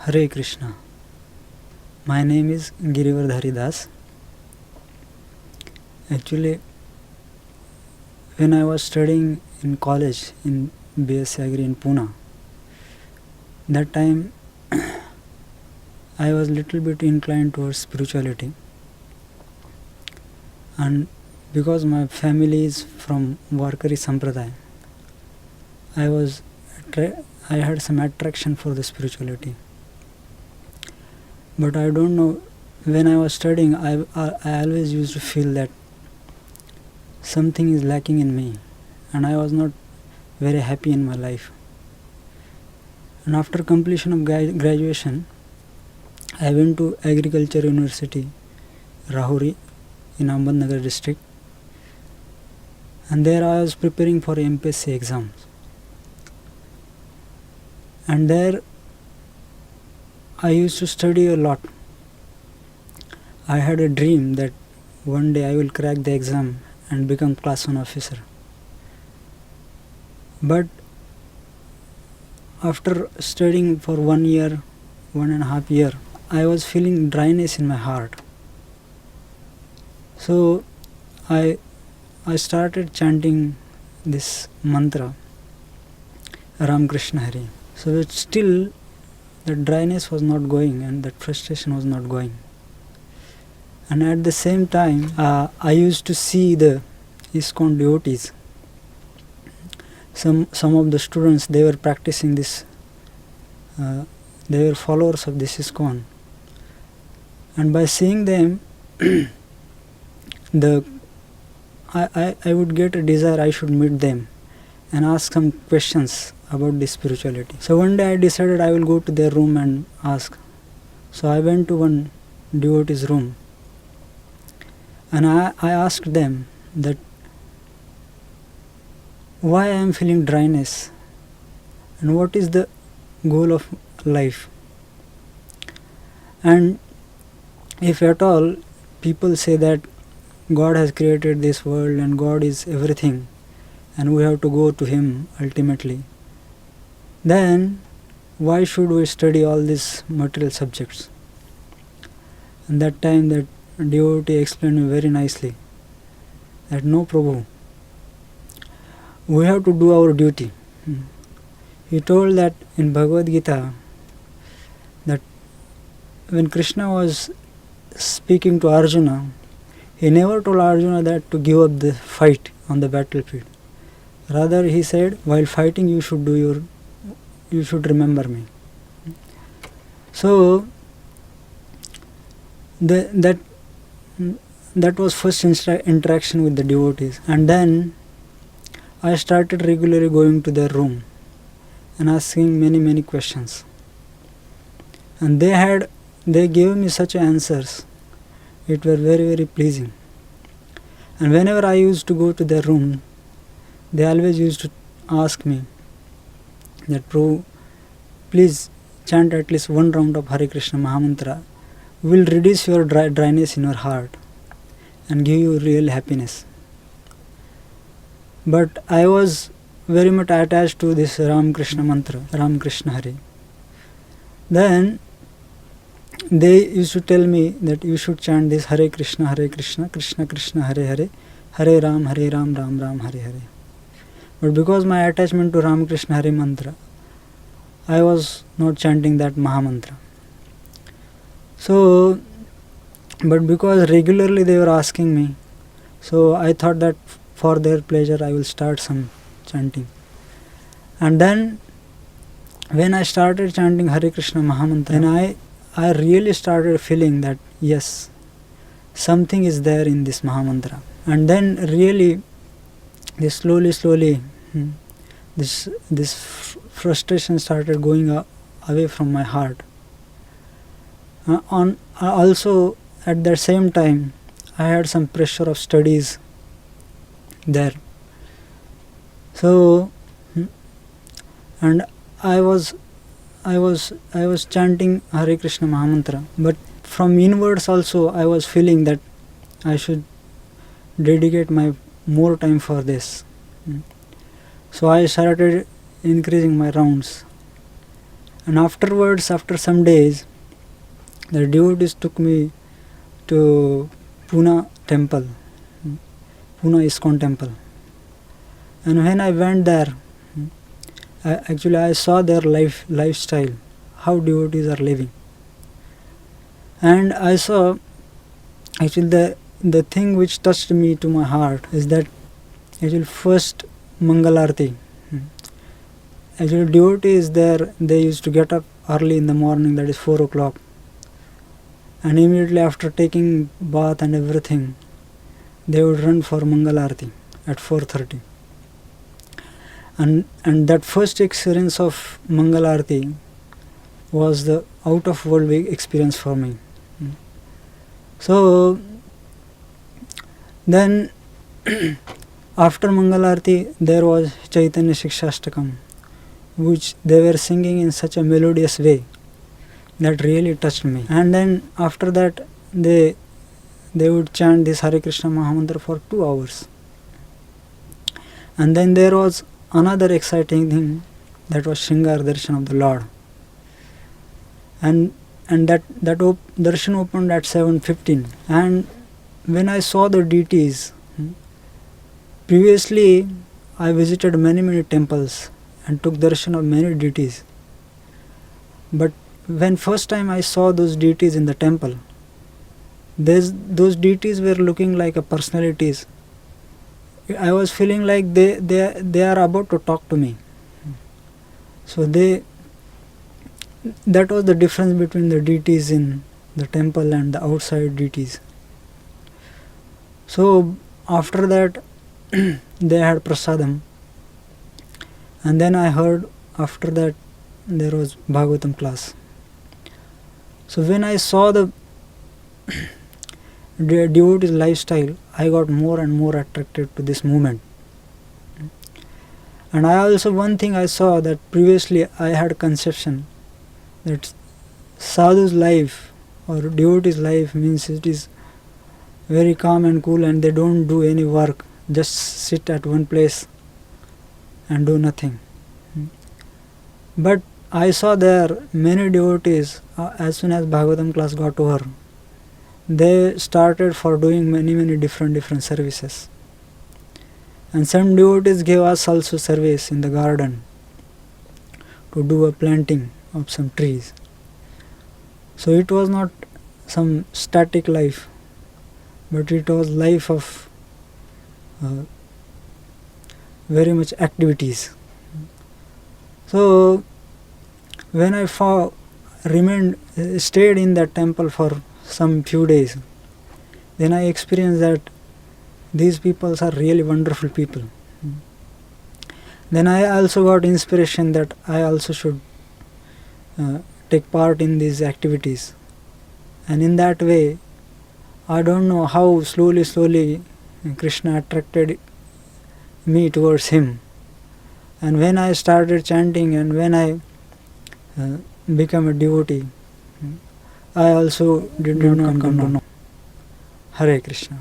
Hare Krishna. My name is Girivardhari Das. Actually, when I was studying in college in BSc Agri in Pune, that time I was little bit inclined towards spirituality, and because my family is from Warkari Sampradaya, I was I had some attraction for the spirituality. But I don't know, when I was studying, I always used to feel that something is lacking in me, and I was not very happy in my life. And after completion of graduation, I went to Agriculture University, Rahuri, in Ahmednagar district, and there I was preparing for MPSC exams. And there I used to study a lot. I had a dream that one day I will crack the exam and become class 1 officer. But after studying for 1 year, 1.5 years, I was feeling dryness in my heart. So I started chanting this mantra, Ram Krishna Hare. So that still the dryness was not going and that frustration was not going. And at the same time, I used to see the ISKCON devotees. Some of the students, they were practicing this, they were followers of this ISKCON. And by seeing them, I would get a desire I should meet them and ask some questions about this spirituality. So one day I decided I will go to their room and ask. So I went to one devotee's room and I asked them that why I am feeling dryness and what is the goal of life. And if at all people say that God has created this world and God is everything and we have to go to Him ultimately, then why should we study all these material subjects? And that time that devotee explained me very nicely that no, Prabhu, we have to do our duty. He told that in Bhagavad Gita that when Krishna was speaking to Arjuna, he never told Arjuna that to give up the fight on the battlefield. Rather he said, while fighting you should remember me. So that was first interaction with the devotees, and then I started regularly going to their room and asking many questions, and they gave me such answers. It were very pleasing. And whenever I used to go to their room, they always used to ask me that, Prabhu, please chant at least one round of Hare Krishna Mahamantra. Will reduce your dryness in your heart and give you real happiness. But I was very much attached to this Ram Krishna mantra, Ram Krishna Hare. Then they used to tell me that you should chant this Hare Krishna, Krishna Krishna, Hare Hare, Hare Ram, Ram Ram, Hare Hare. But because my attachment to Ram Krishna Hare mantra, I was not chanting that Mahamantra. So, but because regularly they were asking me, so I thought that for their pleasure I will start some chanting. And then when I started chanting Hare Krishna Mahamantra, then I really started feeling that yes, something is there in this Mahamantra. And then really this slowly this frustration started going away from my heart. Also at the same time I had some pressure of studies there. So and I was chanting Hare Krishna Mahamantra, but from inwards also I was feeling that I should dedicate my more time for this. So I started increasing my rounds, And afterwards, after some days, the devotees took me to Pune temple, Pune ISKCON temple. And when I went there, I saw their lifestyle, how devotees are living. And I saw, actually the thing which touched me to my heart is that actually first Mangalarti. Actually devotees there, they used to get up early in the morning, that is 4 o'clock. And immediately after taking bath and everything, they would run for Mangalarti at 4:30. And that first experience of Mangalarti was the out of world experience for me. So then after Mangalarti there was Chaitanya Shikshashtakam, which they were singing in such a melodious way that really touched me. And then after that they would chant this Hare Krishna Mahamantra for 2 hours. And then there was another exciting thing, that was Shringar Darshan of the Lord. And that darshan opened at 7:15. And when I saw the deities, previously I visited many temples and took darshan of many deities. But when first time I saw those deities in the temple, those deities were looking like a personalities. I was feeling like they are about to talk to me. So that was the difference between the deities in the temple and the outside deities. So after that they had prasadam, and then I heard after that there was Bhagavatam class. So when I saw the devotee's lifestyle, I got more and more attracted to this movement. And I also, one thing I saw, that previously I had conception that sadhu's life or devotee's life means it is very calm and cool and they don't do any work, just sit at one place and do nothing. But I saw there many devotees, as soon as Bhagavatam class got over, they started for doing many different services. And some devotees gave us also service in the garden to do a planting of some trees. So it was not some static life, but it was life of very much activities. So when I stayed in that temple for some few days, then I experienced that these people are really wonderful people. Then I also got inspiration that I also should take part in these activities. And in that way, I don't know how slowly Krishna attracted me towards him. And when I started chanting and when I became a devotee, I also did not come to know. Hare Krishna.